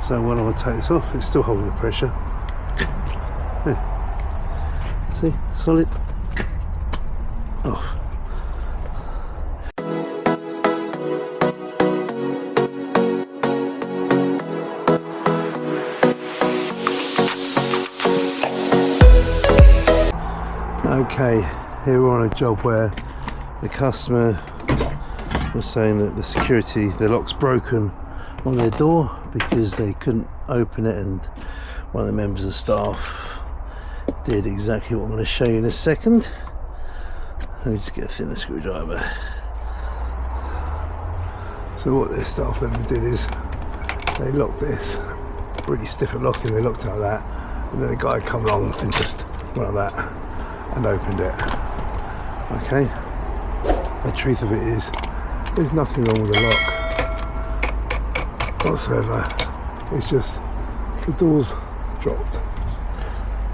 So when I take this off, it's still holding the pressure. Yeah. See, solid. Off. Okay, here we're on a job where the customer was saying that the lock's broken on their door because they couldn't open it, and one of the members of staff did exactly what I'm going to show you in a second. Let me just get a thinner screwdriver. So what this staff member did is they locked this, really stiff at locking, they locked it like that, and then the guy come along and just went like that and opened it. Okay, the truth of it is there's nothing wrong with the lock whatsoever, it's just the door's dropped.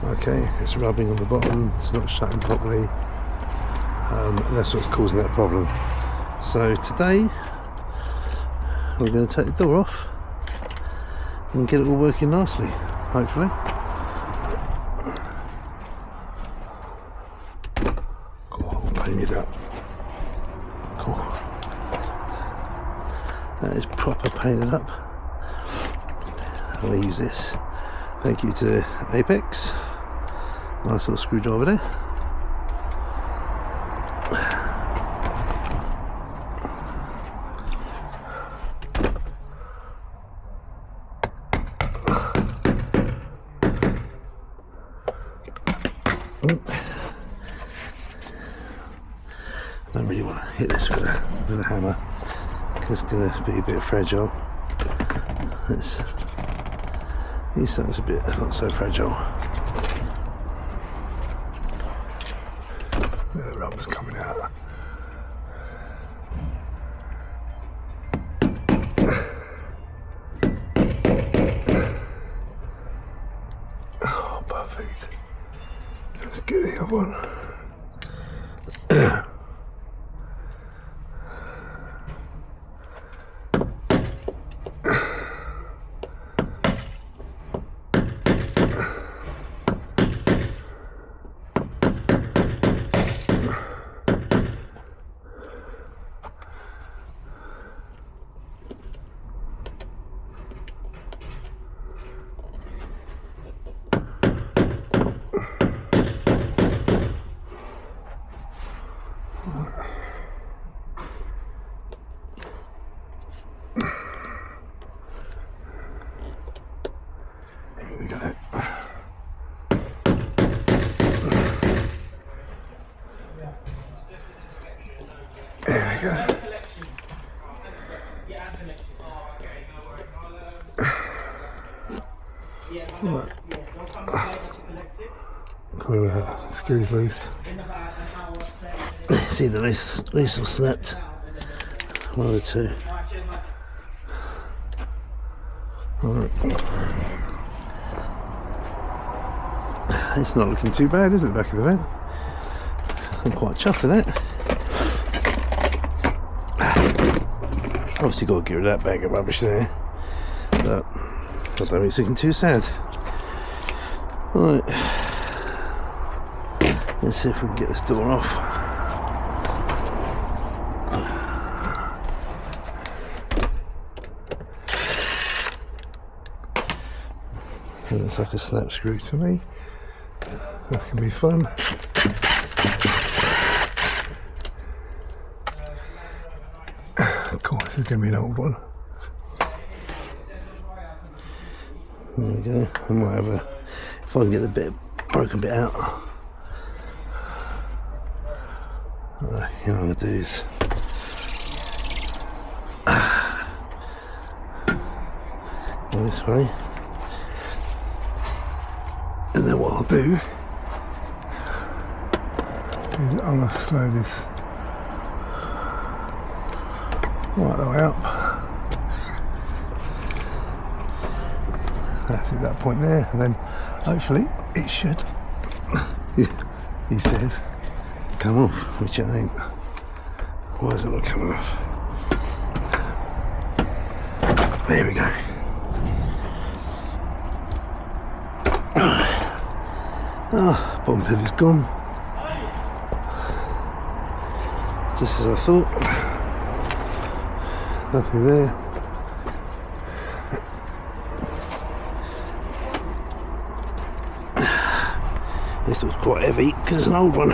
Okay, it's rubbing on the bottom, it's not shutting properly, and that's what's causing that problem. So today we're going to take the door off and get it all working nicely, hopefully. Cool, painted up. Cool. That is proper painted up. I'm going to use this. Thank you to Apex. Nice little screwdriver there. I don't really want to hit this with a hammer because it's going to be a bit fragile. Let's use something that's a bit not so fragile. The rubber's coming out. Oh, perfect. Let's get the other one. Here we go. There we go. Right. Pull that, screws loose. See the loose or snapped. One of the two. Alright. It's not looking too bad, is it, the back of the van? I'm quite chuffed with that. Obviously got to get rid of that bag of rubbish there, but I don't think it's looking too sad. Right, let's see if we can get this door off. It looks like a snap screw to me. That can be fun. Cool, this is going to be an old one. There we go. I might have if I can get the broken bit out. You know what I'm going to do is go this way. And then what I'll do is I'm going to slow this right the way up. That's at that point there, and then hopefully it should, he says, come off, which it ain't. Why is it not coming off? There we go. Ah, bottom pivot's gone. Just as I thought. Nothing there. This was quite heavy because it's an old one.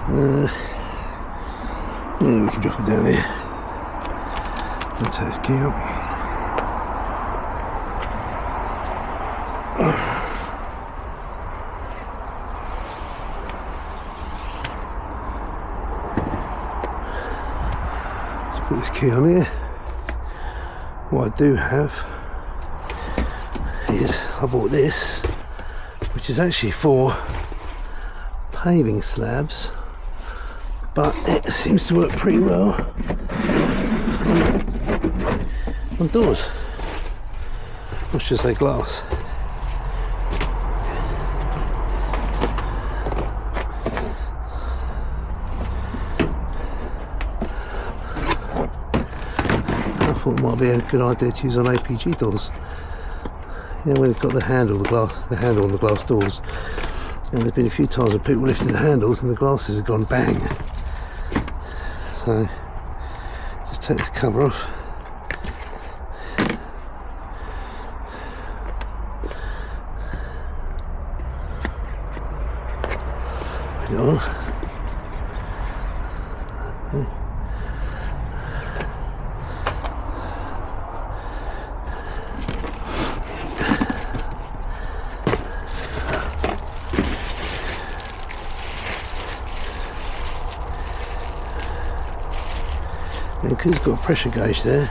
Yeah, we can drop it down here. I'll take this key out. Let's put this key on here. What I do have is I bought this, which is actually for paving slabs, but it seems to work pretty well on doors. Or should I say glass. I thought it might be a good idea to use on APG doors. You know, when it's got the handle on the glass doors. And there's been a few times when people lifted the handles and the glasses have gone bang. So just take this cover off. Put it on. And because it's got a pressure gauge there,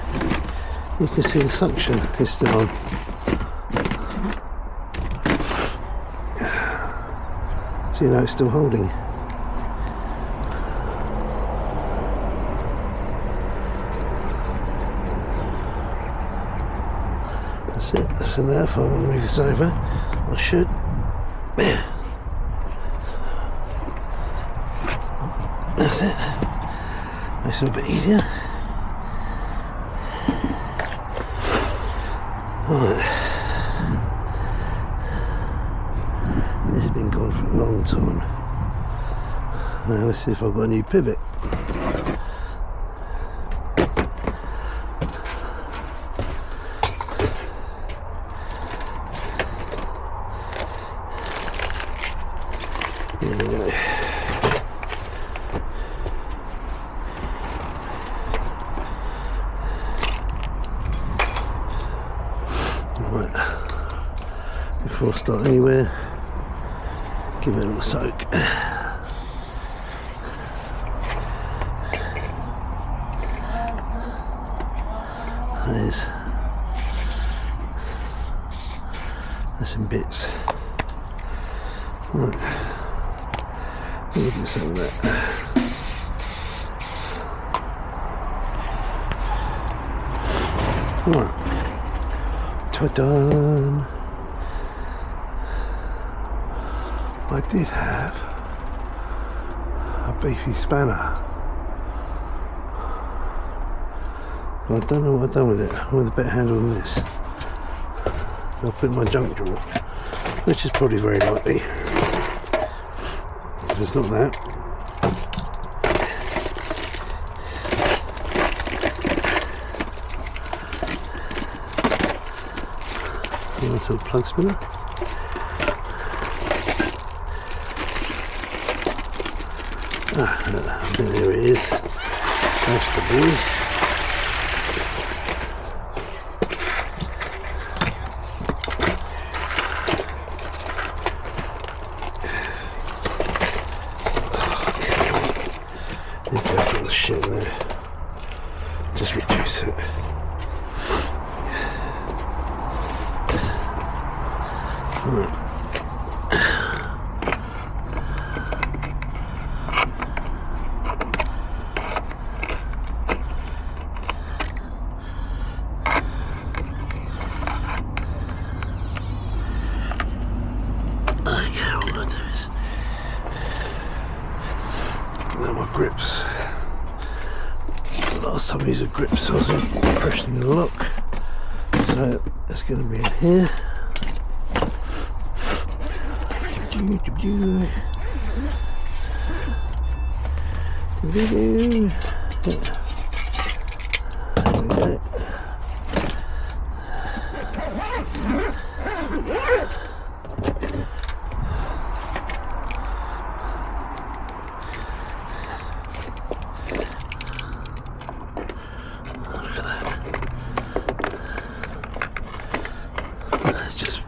you can see the suction is still on. So you know it's still holding. That's it, that's enough. If I want to move this over, I should. That's it. Makes it a bit easier. Right. This has been gone for a long time. Now let's see if I've got a new pivot. There we go. Before I start anywhere, give it a little soak. That's in bits. Right, we'll do some of that. Right, ta-da! I did have a beefy spanner. I don't know what I've done with it. I want a better handle than this. I'll put it in my junk drawer, which is probably very likely. If it's not that. A little plug spinner. There it is. That's the boy. There's that little shit in there. Just reduce it. Right. Grips. Last time I used a grip, so I was pressing the lock. So it's going to be in here. There we go. That's just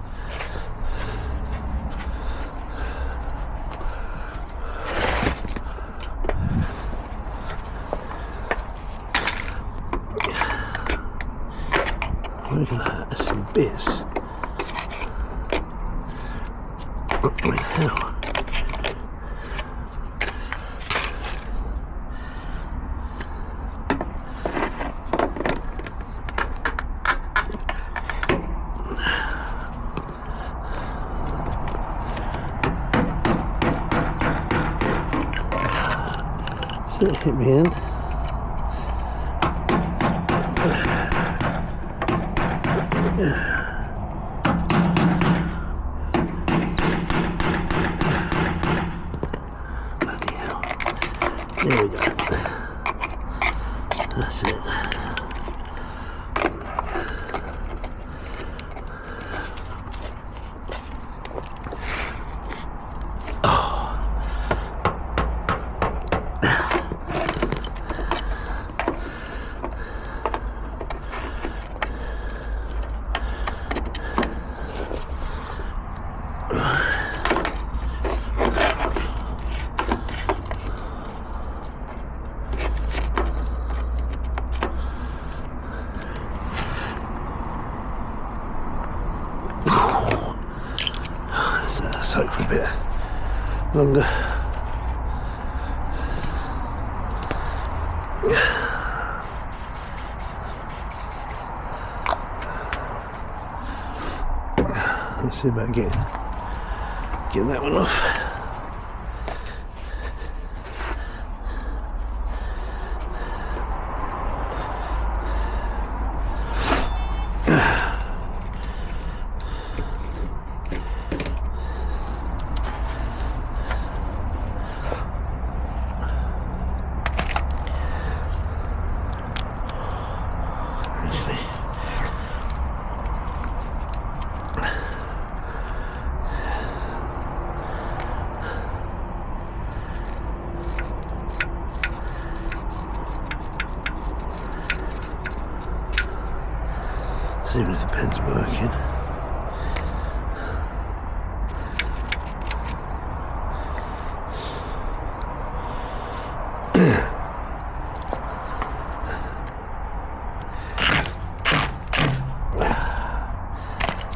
look at that, there's some bits. I mean, how? So it hit me in. Bloody hell. There we go. That's it. Soak for a bit longer. Let's see about getting that one off. See if the pen's working.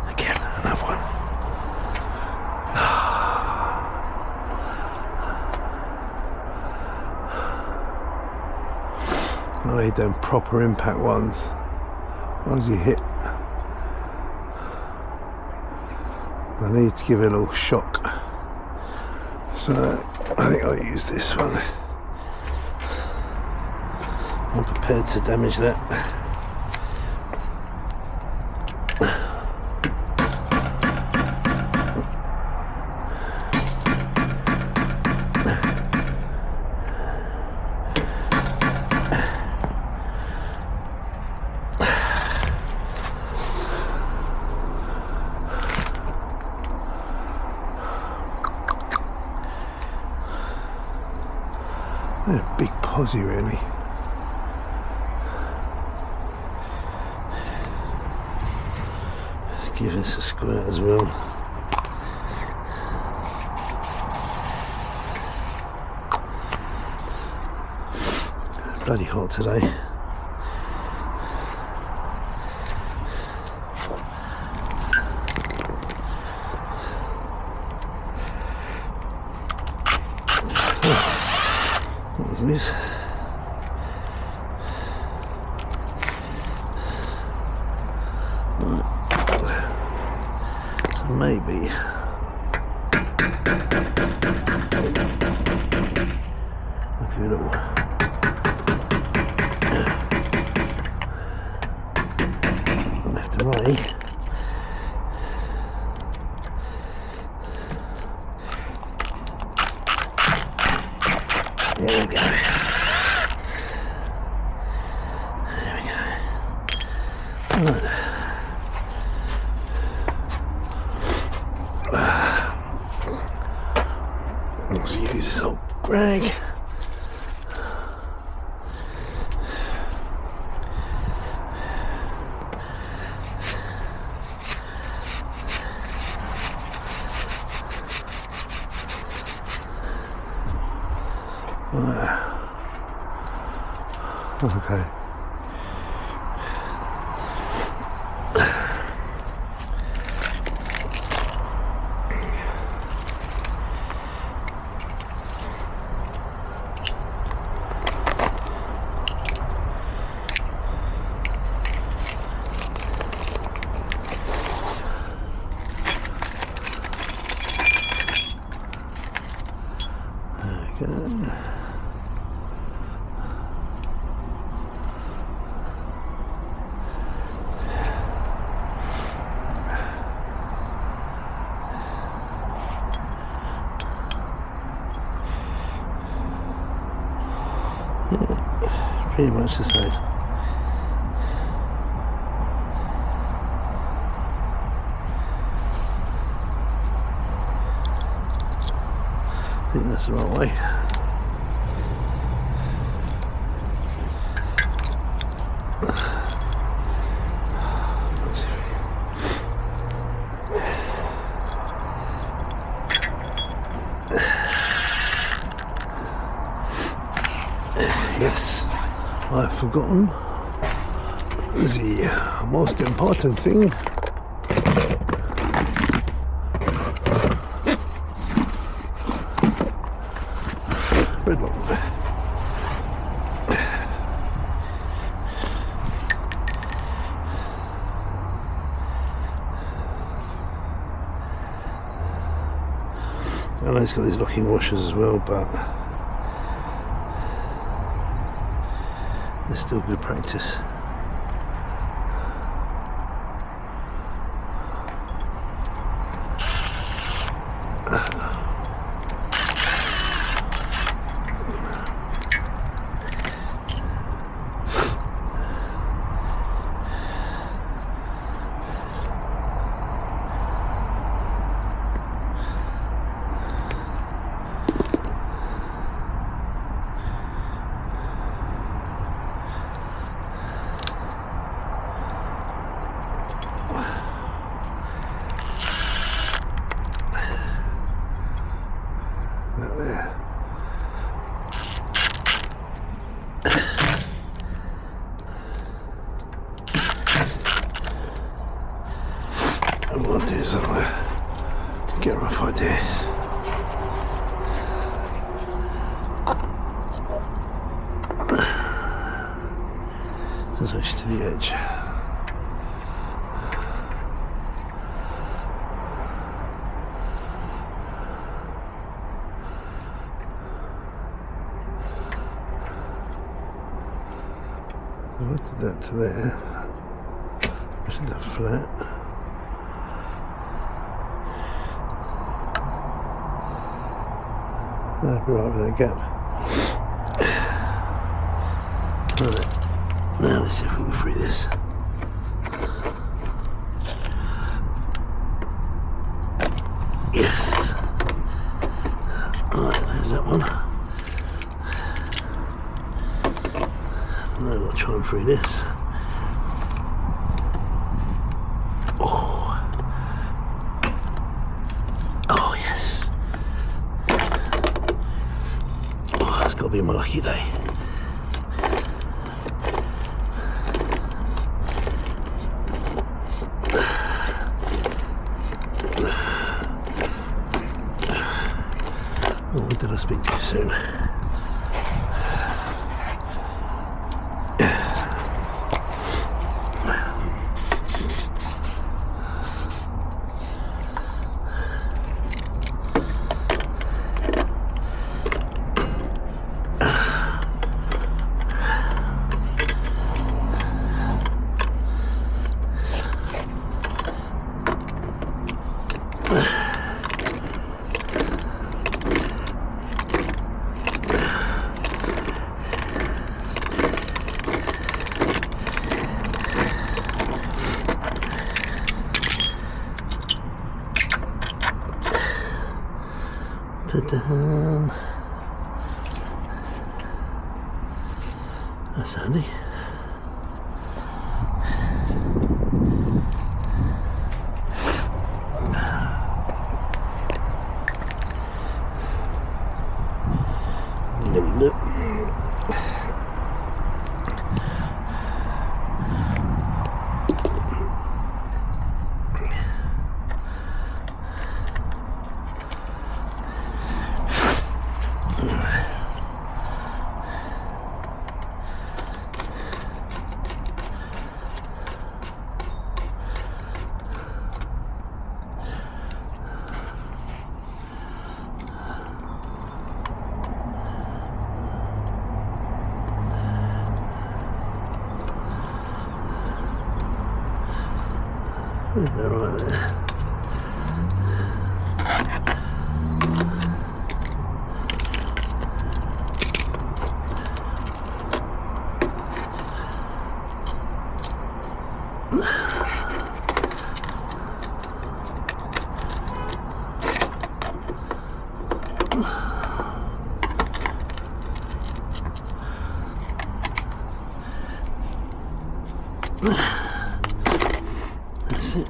Again, another one. I need them proper impact ones. Ones you hit. I need to give it a little shock, so I think I'll use this one. I'm prepared to damage that. They're a big posse, really. Let's give this a squirt as well. Bloody hot today. Loose. So maybe a few little left away. There we go. There we go. Right. Let's use this old rag. Okay. Pretty much the same. I think that's the right way. Yes, I've forgotten the most important thing. Red one. I know it's got these locking washers as well, but it's still good practice. What I'll do is I'll get a rough idea. Just actually to the edge. I did that to there. Pushing that flat. I'll be right with that gap. Right. Now let's see if we can free this. Yes. Alright, there's that one. Now I've got to try and free this. It'll be my lucky day. Oh, did I speak too soon? That's handy. Look. Right there. That's it.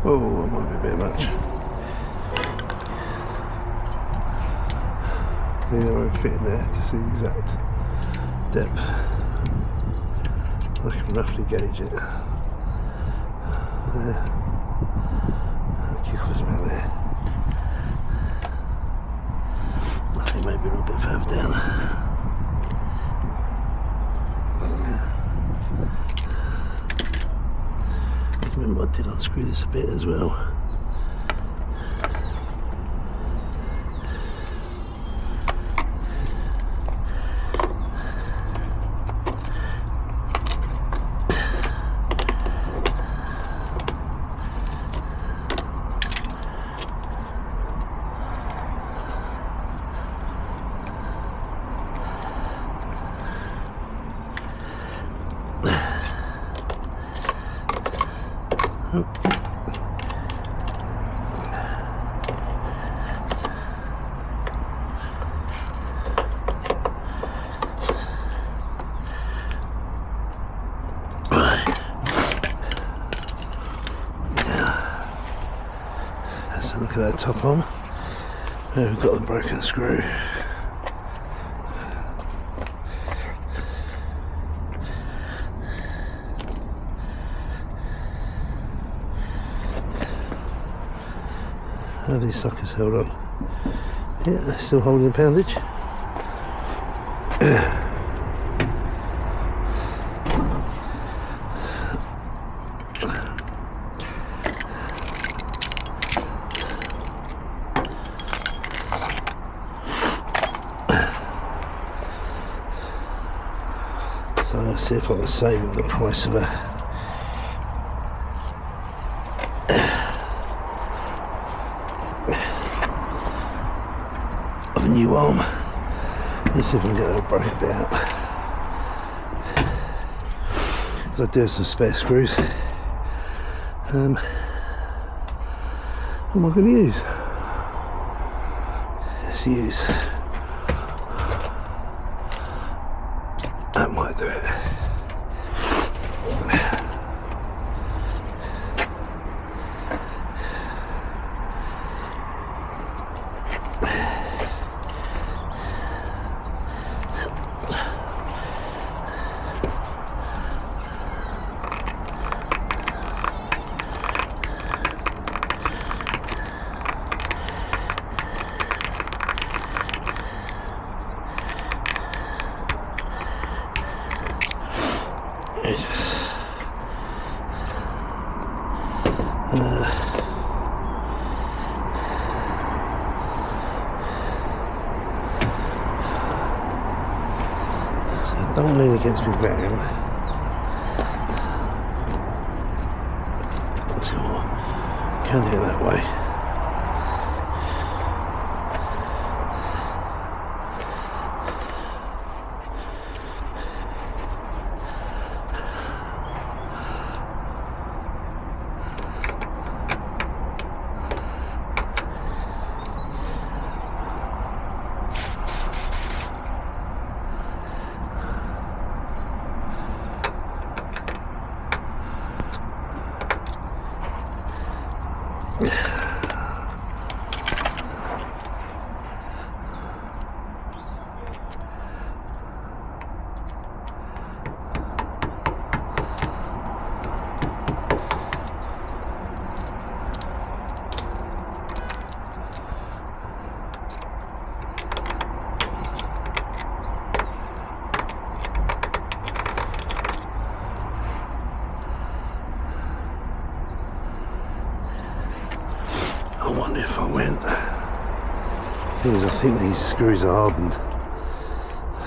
Oh, that might be a bit much. I think I won't fit in there to see the exact depth. I can roughly gauge it. There. Cubicles about there. I think maybe a little bit further down. Remember I did unscrew this a bit as well. So look at that top on. There we've got the broken screw. How these suckers held on? Yeah, they're still holding the poundage. So let's see if I can save them the price of a new arm. Let's see if I can get that broken bit out. Because I do have some spare screws. What am I going to use? Let's use. That might do it. Don't lean against me van. So can't do it that way. thing is, I think these screws are hardened,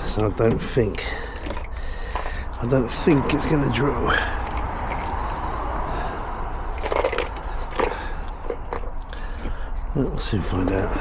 so I don't think it's going to drill. We'll soon find out.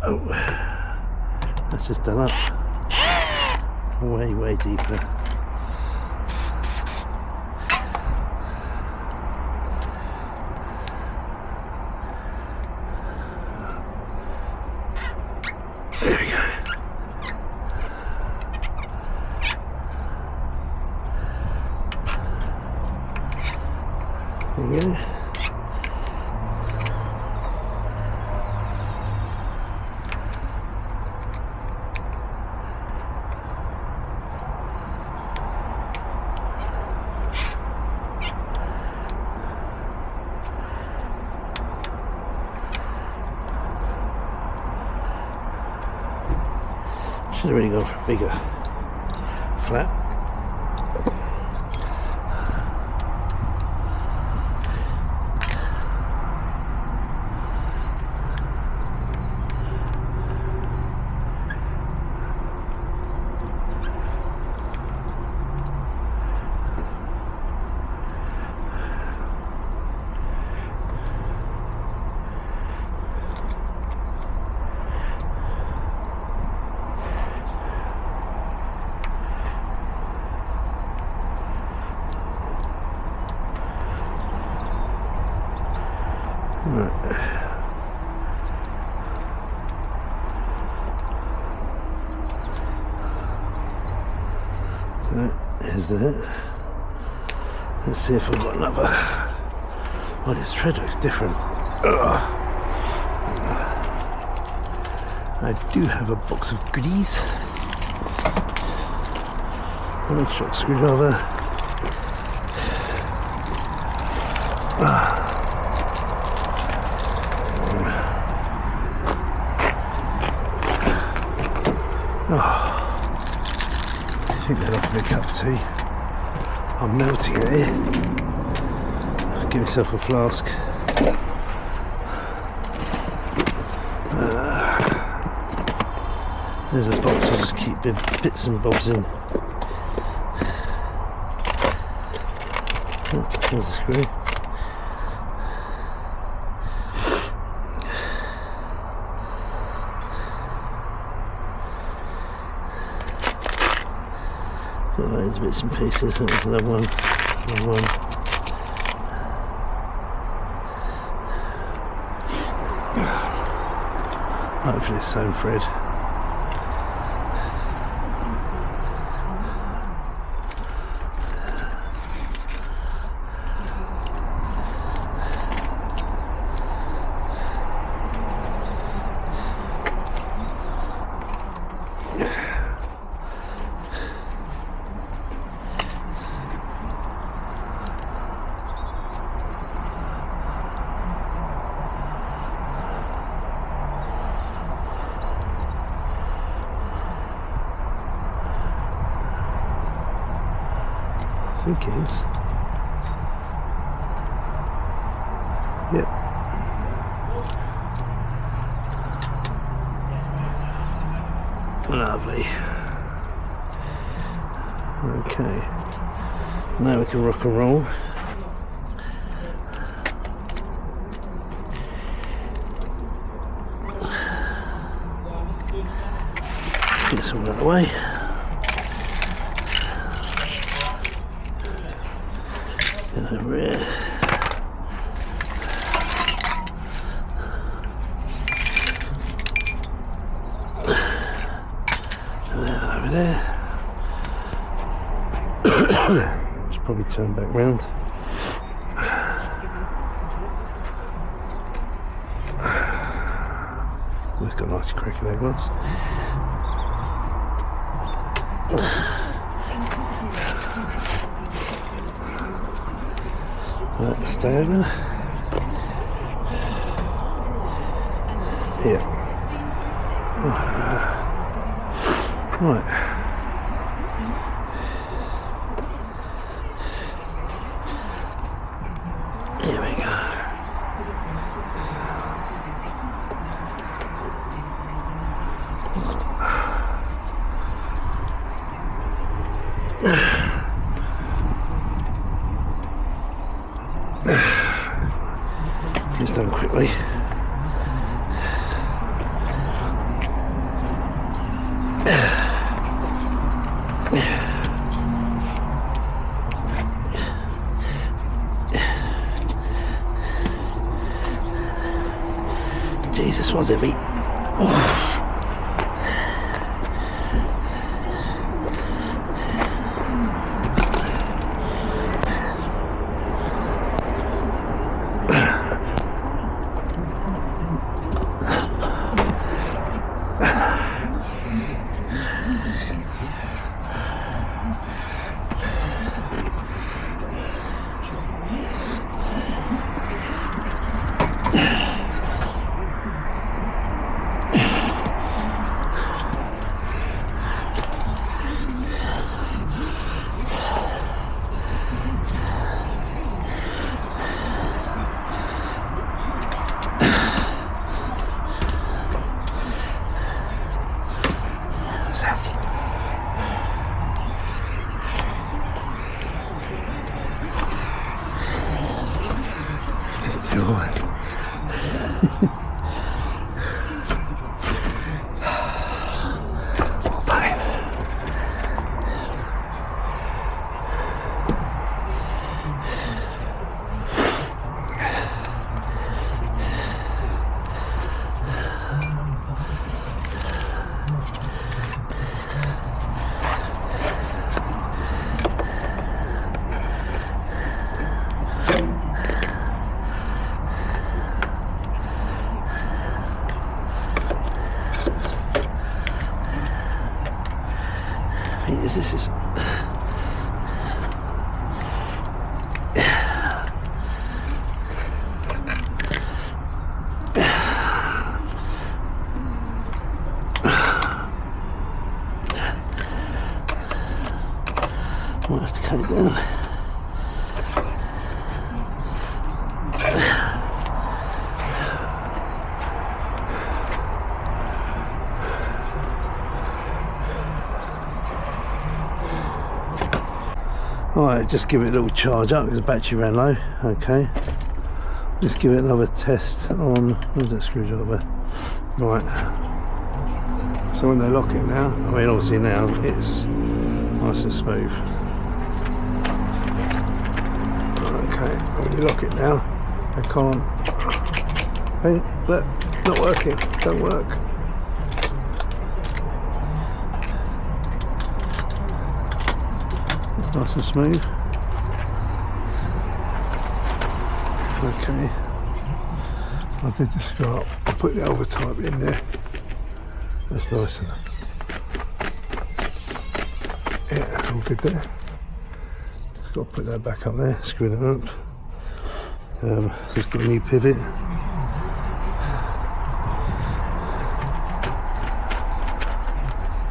Oh, that's just done up. Way deeper. There we go. There we go. Should have really gone for a bigger flap. Right. So here's that. Let's see if I've got another. Oh, this thread looks different. Ugh. I do have a box of goodies. An electric screwdriver. I think they'll offer me a cup of tea. I'm melting it here. Give myself a flask. There's a box, I'll just keep bits and bobs in. Oh, there's a screw. Got loads of bits and pieces. There's another one. Another one. Hopefully it's the same thread. I think it is. Yep. Lovely. Okay. Now we can rock and roll. Get this all out of the way. Over here. over there. Should probably turn back round. It's got a nice crack in that glass. Right, stay open. Here. Right. Here we go. It's done quickly. Jesus, was heavy. Oh. This is might have to cut it down. Alright, just give it a little charge up because the battery ran low. Okay, let's give it another test on, where's that screwdriver? Right, so when they lock it now, I mean obviously now it's nice and smooth. Okay, when you lock it now, I can't, hey, look, not working, don't work. Nice and smooth. Okay, I did the screw up. I put the other type in there. That's nice enough. Yeah, that's all good there. Just got to put that back up there. Screw that up. So it's got a new pivot.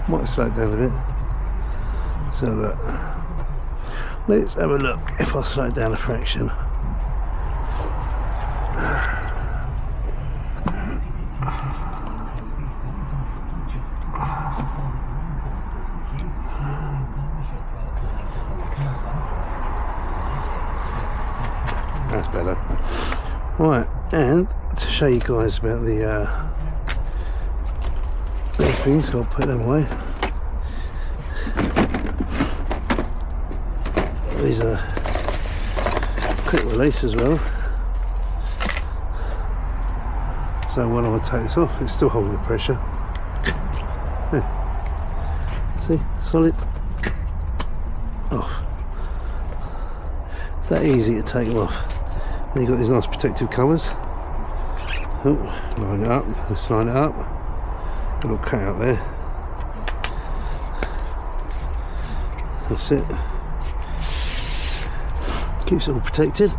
Might slow it down a bit. So look. Let's have a look if I slow it down a fraction. That's better. Right, and to show you guys about the these things, I'll put them away. These are quick release as well, so when I take this off it's still holding the pressure. Yeah. See, solid. Off. That easy to take them off. Then you've got these nice protective covers. Oh, line it up. Let's line it up. A little cutout there. That's it. Keeps it all protected.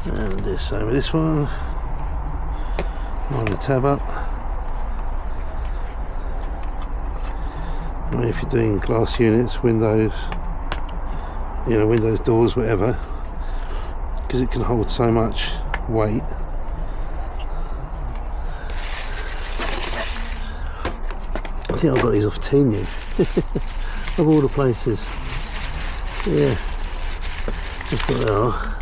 And do the same with this one. Line the tab up. I mean, if you're doing glass units, windows, you know, windows, doors, whatever, because it can hold so much weight. I think I got these off Temu of all the places. Yeah, that's what they are.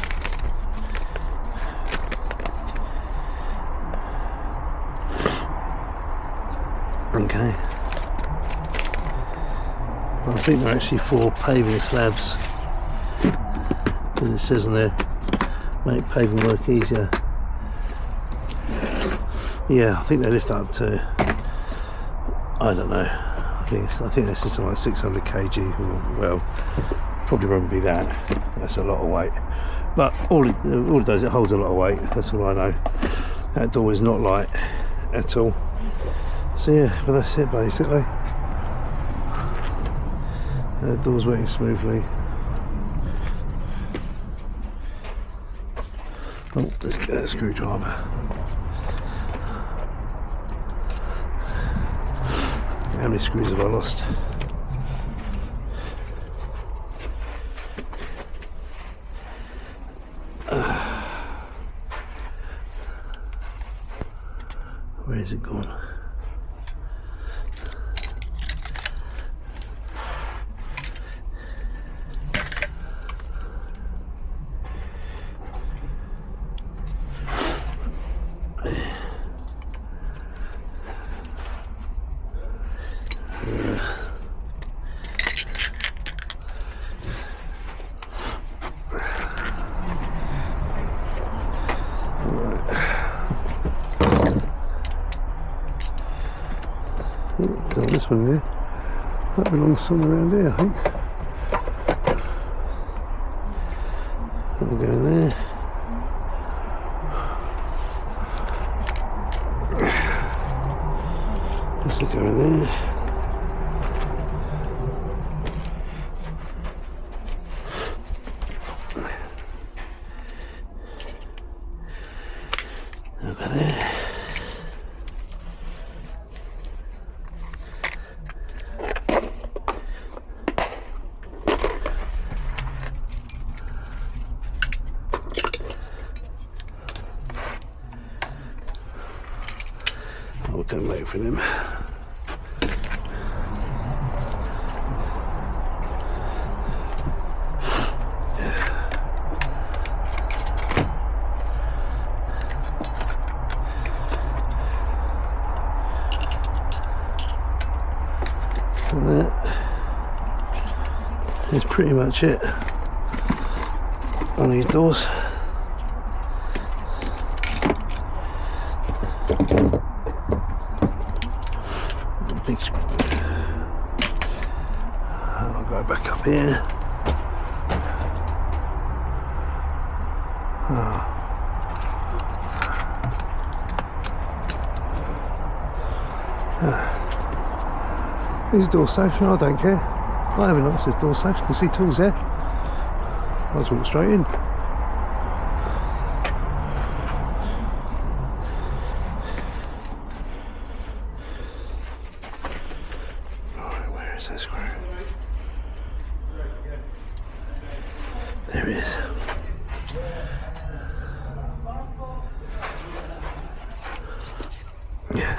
Okay. I think they're actually for paving slabs, because it says on there, make paving work easier. Yeah, I think they lift up to, I don't know, I think this is something like 600 kg, or, well, probably won't be that, that's a lot of weight. But all it does, it holds a lot of weight, that's all I know. That door is not light at all. So yeah, but that's it basically. The door's working smoothly. Oh, let's get that screwdriver. How many screws have I lost? Where is it gone? Oh, this one here, that belongs somewhere around here, I think. That'll go in there. This will go in there. Look at there. I'll go and wait for them. And that is pretty much it on these doors. Big screw. I'll go back up here. These door safes, I don't care. I have a nice door safes. You can see tools there. I'll just walk straight in. Alright, where is that screw? There it is. Yeah.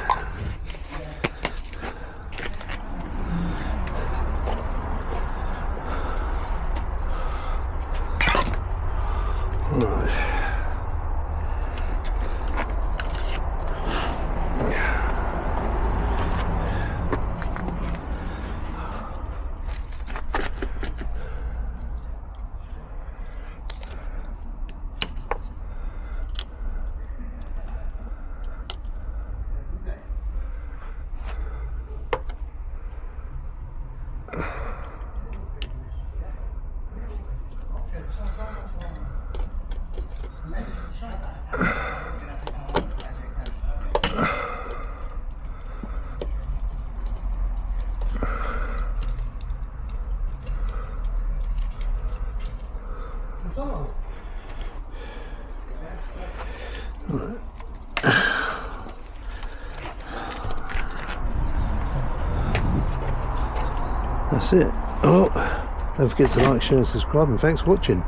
That's it. Oh, don't forget to like, share and subscribe, and thanks for watching.